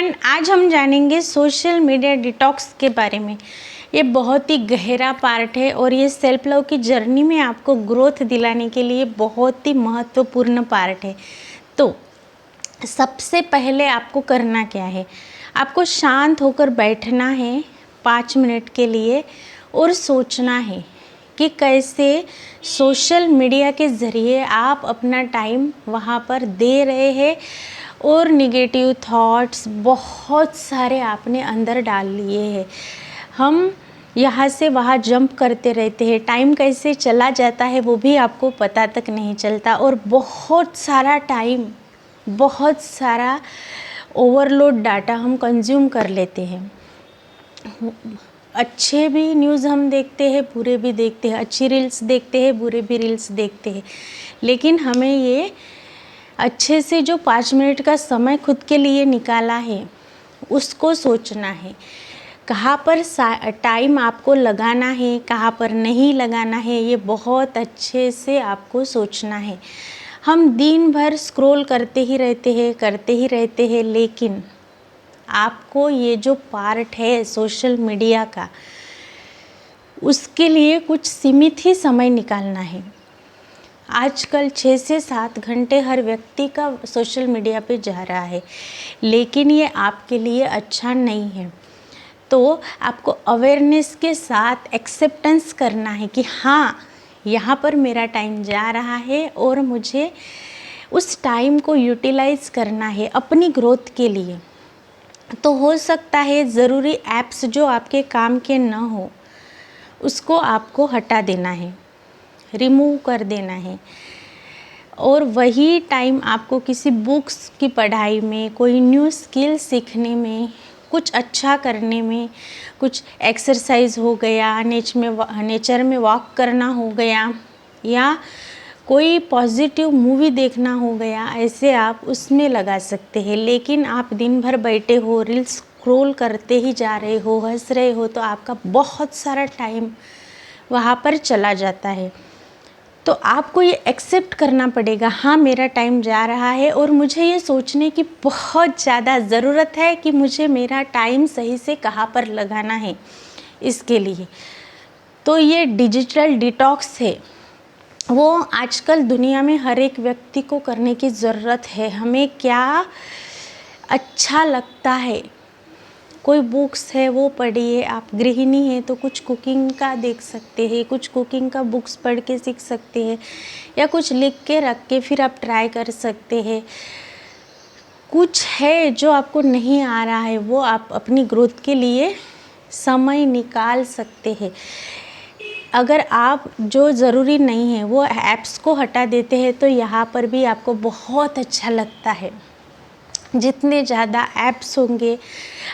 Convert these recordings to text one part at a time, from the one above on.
Friend, आज हम जानेंगे सोशल मीडिया डिटॉक्स के बारे में। ये बहुत ही गहरा पार्ट है और ये सेल्फ लव की जर्नी में आपको ग्रोथ दिलाने के लिए बहुत ही महत्वपूर्ण पार्ट है। तो सबसे पहले आपको करना क्या है, आपको शांत होकर बैठना है 5 मिनट के लिए और सोचना है कि कैसे सोशल मीडिया के ज़रिए आप अपना टाइम वहाँ पर दे रहे हैं और निगेटिव थॉट्स बहुत सारे आपने अंदर डाल लिए हैं। हम यहाँ से वहाँ जंप करते रहते हैं, टाइम कैसे चला जाता है वो भी आपको पता तक नहीं चलता और बहुत सारा टाइम, बहुत सारा ओवरलोड डाटा हम कंज्यूम कर लेते हैं। अच्छे भी न्यूज़ हम देखते हैं, बुरे भी देखते हैं, अच्छी रील्स देखते हैं, बुरे भी रील्स देखते हैं, लेकिन हमें ये अच्छे से जो 5 मिनट का समय खुद के लिए निकाला है उसको सोचना है, कहाँ पर टाइम आपको लगाना है, कहाँ पर नहीं लगाना है, ये बहुत अच्छे से आपको सोचना है। हम दिन भर स्क्रॉल करते ही रहते हैं, लेकिन आपको ये जो पार्ट है सोशल मीडिया का, उसके लिए कुछ सीमित ही समय निकालना है। आजकल 6 से 7 घंटे हर व्यक्ति का सोशल मीडिया पे जा रहा है, लेकिन ये आपके लिए अच्छा नहीं है। तो आपको अवेयरनेस के साथ एक्सेप्टेंस करना है कि हाँ, यहाँ पर मेरा टाइम जा रहा है और मुझे उस टाइम को यूटिलाइज़ करना है अपनी ग्रोथ के लिए। तो हो सकता है ज़रूरी ऐप्स जो आपके काम के न हो उसको आपको हटा देना है, रिमूव कर देना है, और वही टाइम आपको किसी बुक्स की पढ़ाई में, कोई न्यू स्किल सीखने में, कुछ अच्छा करने में, कुछ एक्सरसाइज हो गया, नेचर में वॉक करना हो गया, या कोई पॉजिटिव मूवी देखना हो गया, ऐसे आप उसमें लगा सकते हैं। लेकिन आप दिन भर बैठे हो, रील्स स्क्रॉल करते ही जा रहे हो, हंस रहे हो, तो आपका बहुत सारा टाइम वहाँ पर चला जाता है। तो आपको ये एक्सेप्ट करना पड़ेगा, हाँ मेरा टाइम जा रहा है और मुझे ये सोचने की बहुत ज़्यादा ज़रूरत है कि मुझे मेरा टाइम सही से कहाँ पर लगाना है इसके लिए। तो ये डिजिटल डिटॉक्स है, वो आजकल दुनिया में हर एक व्यक्ति को करने की ज़रूरत है। हमें क्या अच्छा लगता है, कोई बुक्स है वो पढ़िए, आप गृहिणी हैं तो कुछ कुकिंग का देख सकते हैं, कुछ कुकिंग का बुक्स पढ़ के सीख सकते हैं, या कुछ लिख के रख के फिर आप ट्राई कर सकते हैं। कुछ है जो आपको नहीं आ रहा है वो आप अपनी ग्रोथ के लिए समय निकाल सकते हैं। अगर आप जो ज़रूरी नहीं है वो ऐप्स को हटा देते हैं तो यहाँ पर भी आपको बहुत अच्छा लगता है। जितने ज़्यादा ऐप्स होंगे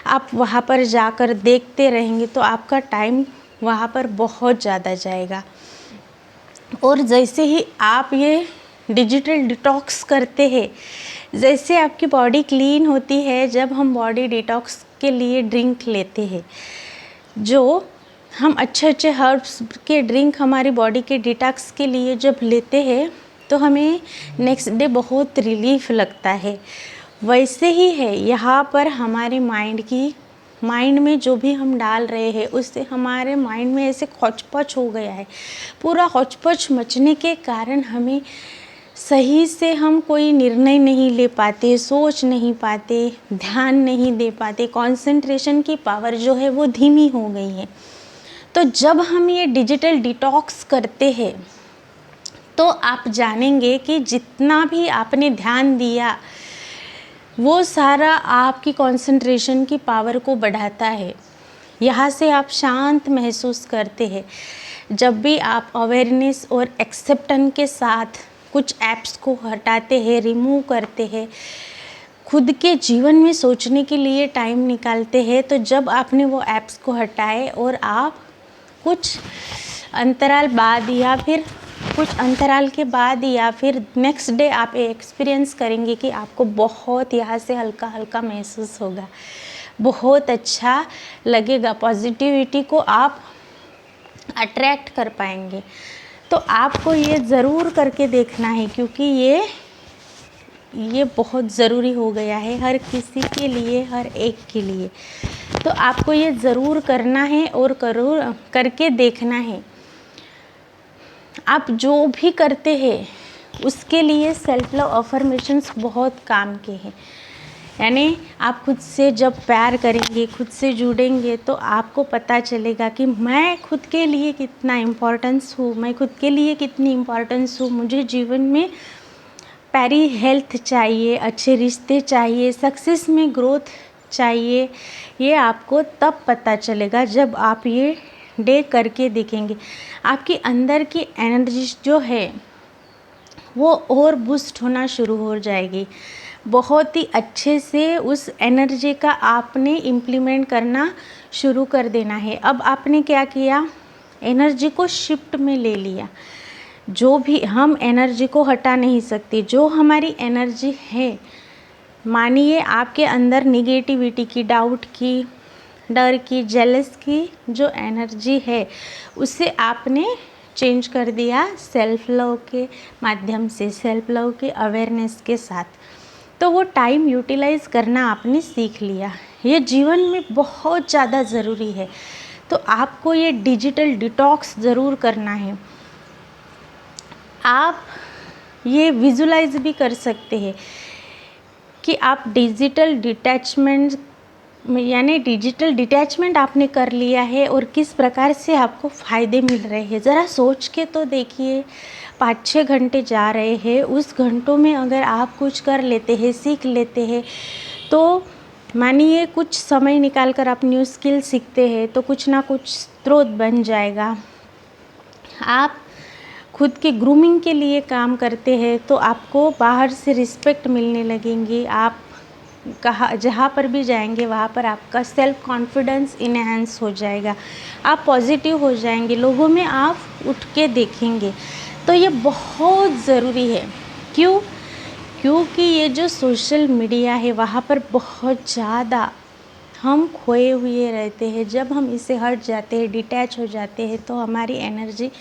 आप वहाँ पर जाकर देखते रहेंगे तो आपका टाइम वहाँ पर बहुत ज़्यादा जाएगा। और जैसे ही आप ये डिजिटल डिटॉक्स करते हैं, जैसे आपकी बॉडी क्लीन होती है, जब हम बॉडी डिटॉक्स के लिए ड्रिंक लेते हैं, जो हम अच्छे अच्छे हर्ब्स के ड्रिंक हमारी बॉडी के डिटॉक्स के लिए जब लेते हैं तो हमें नेक्स्ट डे बहुत रिलीफ लगता है। वैसे ही है यहाँ पर हमारे माइंड में जो भी हम डाल रहे हैं उससे हमारे माइंड में ऐसे हौच-पौच हो गया है। पूरा हौच-पौच मचने के कारण हमें सही से हम कोई निर्णय नहीं ले पाते, सोच नहीं पाते, ध्यान नहीं दे पाते, कंसंट्रेशन की पावर जो है वो धीमी हो गई है। तो जब हम ये डिजिटल डिटॉक्स करते हैं तो आप जानेंगे कि जितना भी आपने ध्यान दिया वो सारा आपकी कंसंट्रेशन की पावर को बढ़ाता है। यहाँ से आप शांत महसूस करते हैं। जब भी आप अवेयरनेस और एक्सेप्टेंस के साथ कुछ ऐप्स को हटाते हैं, रिमूव करते हैं, खुद के जीवन में सोचने के लिए टाइम निकालते हैं, तो जब आपने वो ऐप्स को हटाए और आप कुछ अंतराल बाद के बाद या फिर नेक्स्ट डे आप एक्सपीरियंस करेंगे कि आपको बहुत यहाँ से हल्का हल्का महसूस होगा, बहुत अच्छा लगेगा, पॉजिटिविटी को आप अट्रैक्ट कर पाएंगे। तो आपको ये ज़रूर करके देखना है, क्योंकि ये बहुत ज़रूरी हो गया है हर किसी के लिए, हर एक के लिए। तो आपको ये ज़रूर करना है और करके देखना है। आप जो भी करते हैं उसके लिए सेल्फ लव अफर्मेशंस बहुत काम के हैं। यानी आप खुद से जब प्यार करेंगे, खुद से जुड़ेंगे, तो आपको पता चलेगा कि मैं खुद के लिए कितना इम्पोर्टेंस हूँ, मैं खुद के लिए कितनी इम्पोर्टेंस हूँ। मुझे जीवन में प्यारी हेल्थ चाहिए, अच्छे रिश्ते चाहिए, सक्सेस में ग्रोथ चाहिए। ये आपको तब पता चलेगा जब आप ये डे करके देखेंगे। आपकी अंदर की एनर्जी जो है वो और बूस्ट होना शुरू हो जाएगी। बहुत ही अच्छे से उस एनर्जी का आपने इम्प्लीमेंट करना शुरू कर देना है। अब आपने क्या किया, एनर्जी को शिफ्ट में ले लिया। जो भी हम एनर्जी को हटा नहीं सकते, जो हमारी एनर्जी है, मानिए आपके अंदर निगेटिविटी की, डाउट की, डर की, जेलस की जो एनर्जी है उसे आपने चेंज कर दिया सेल्फ लव के माध्यम से, सेल्फ लव के अवेयरनेस के साथ। तो वो टाइम यूटिलाइज़ करना आपने सीख लिया। ये जीवन में बहुत ज़्यादा ज़रूरी है। तो आपको ये डिजिटल डिटॉक्स ज़रूर करना है। आप ये विजुलाइज भी कर सकते हैं कि आप डिजिटल डिटैचमेंट आपने कर लिया है और किस प्रकार से आपको फ़ायदे मिल रहे हैं। ज़रा सोच के तो देखिए, 5-6 घंटे जा रहे हैं, उस घंटों में अगर आप कुछ कर लेते हैं, सीख लेते हैं, तो मानिए कुछ समय निकाल कर आप न्यू स्किल सीखते हैं तो कुछ ना कुछ स्रोत बन जाएगा। आप खुद के ग्रूमिंग के लिए काम करते हैं तो आपको बाहर से रिस्पेक्ट मिलने लगेंगी। आप जहाँ पर भी जाएंगे वहाँ पर आपका सेल्फ कॉन्फिडेंस इनहेंस हो जाएगा, आप पॉजिटिव हो जाएंगे, लोगों में आप उठ के देखेंगे। तो ये बहुत ज़रूरी है। क्योंकि ये जो सोशल मीडिया है वहाँ पर बहुत ज़्यादा हम खोए हुए रहते हैं। जब हम इससे हट जाते हैं, डिटैच हो जाते हैं, तो हमारी एनर्जी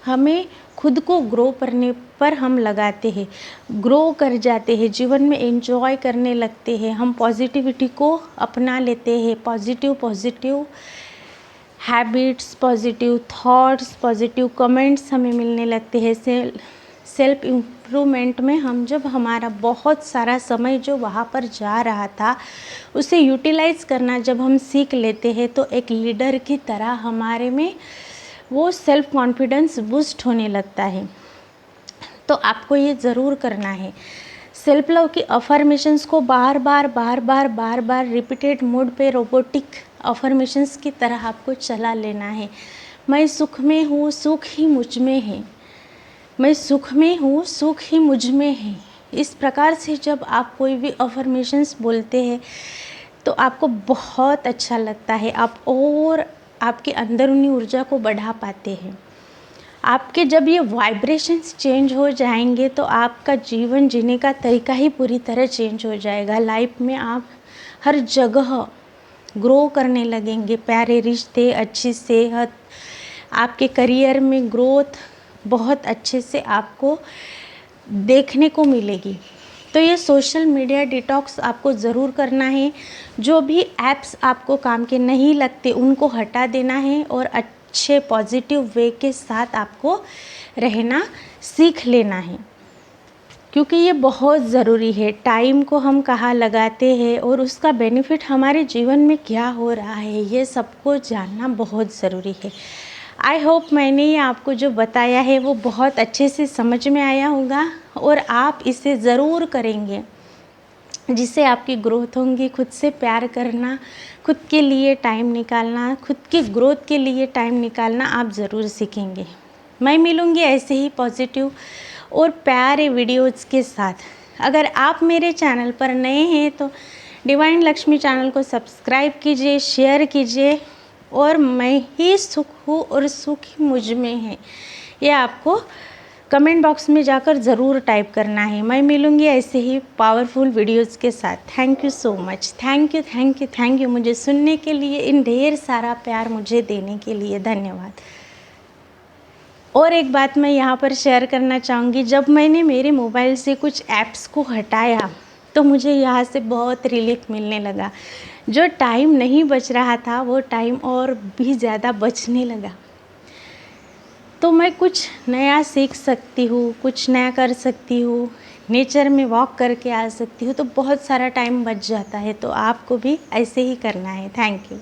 हमें खुद को ग्रो करने पर हम लगाते हैं, ग्रो कर जाते हैं, जीवन में एंजॉय करने लगते हैं, हम पॉजिटिविटी को अपना लेते हैं, positive habits, positive thoughts, positive comments हमें मिलने लगते हैं। सेल्फ इम्प्रूवमेंट में हम जब हमारा बहुत सारा समय जो वहाँ पर जा रहा था उसे यूटिलाइज़ करना जब हम सीख लेते हैं तो एक लीडर की तरह हमारे में वो सेल्फ कॉन्फिडेंस बूस्ट होने लगता है। तो आपको ये ज़रूर करना है। सेल्फ लव की अफर्मेशंस को बार बार रिपीटेड मोड पे रोबोटिक अफर्मेशंस की तरह आपको चला लेना है। मैं सुख में हूँ, सुख ही मुझ में है। मैं सुख में हूँ, सुख ही मुझ में है। इस प्रकार से जब आप कोई भी अफर्मेशंस बोलते हैं तो आपको बहुत अच्छा लगता है, आप और आपके अंदरूनी ऊर्जा को बढ़ा पाते हैं। आपके जब ये वाइब्रेशंस चेंज हो जाएंगे तो आपका जीवन जीने का तरीका ही पूरी तरह चेंज हो जाएगा। लाइफ में आप हर जगह ग्रो करने लगेंगे, प्यारे रिश्ते, अच्छी सेहत, आपके करियर में ग्रोथ बहुत अच्छे से आपको देखने को मिलेगी। तो ये सोशल मीडिया डिटॉक्स आपको ज़रूर करना है। जो भी ऐप्स आपको काम के नहीं लगते उनको हटा देना है और अच्छे पॉजिटिव वे के साथ आपको रहना सीख लेना है, क्योंकि ये बहुत ज़रूरी है। टाइम को हम कहाँ लगाते हैं और उसका बेनिफिट हमारे जीवन में क्या हो रहा है, ये सबको जानना बहुत ज़रूरी है। आई होप मैंने ये आपको जो बताया है वो बहुत अच्छे से समझ में आया होगा और आप इसे ज़रूर करेंगे, जिससे आपकी ग्रोथ होंगी। खुद से प्यार करना, खुद के लिए टाइम निकालना, खुद की ग्रोथ के लिए टाइम निकालना आप ज़रूर सीखेंगे। मैं मिलूँगी ऐसे ही पॉजिटिव और प्यारे वीडियोज़ के साथ। अगर आप मेरे चैनल पर नए हैं तो डिवाइन लक्ष्मी चैनल को सब्सक्राइब कीजिए, शेयर कीजिए और मैं ही सुख हूँ और सुख ही मुझ में है, ये आपको कमेंट बॉक्स में जाकर ज़रूर टाइप करना है। मैं मिलूँगी ऐसे ही पावरफुल वीडियोज़ के साथ। Thank you so much, thank you मुझे सुनने के लिए, इन ढेर सारा प्यार मुझे देने के लिए। धन्यवाद। और एक बात मैं यहाँ पर शेयर करना चाहूँगी, जब मैंने मेरे मोबाइल से कुछ ऐप्स को हटाया तो मुझे यहाँ से बहुत रिलीफ मिलने लगा। जो टाइम नहीं बच रहा था वो टाइम और भी ज़्यादा बचने लगा। तो मैं कुछ नया सीख सकती हूँ, कुछ नया कर सकती हूँ, नेचर में वॉक करके आ सकती हूँ, तो बहुत सारा टाइम बच जाता है। तो आपको भी ऐसे ही करना है। Thank you.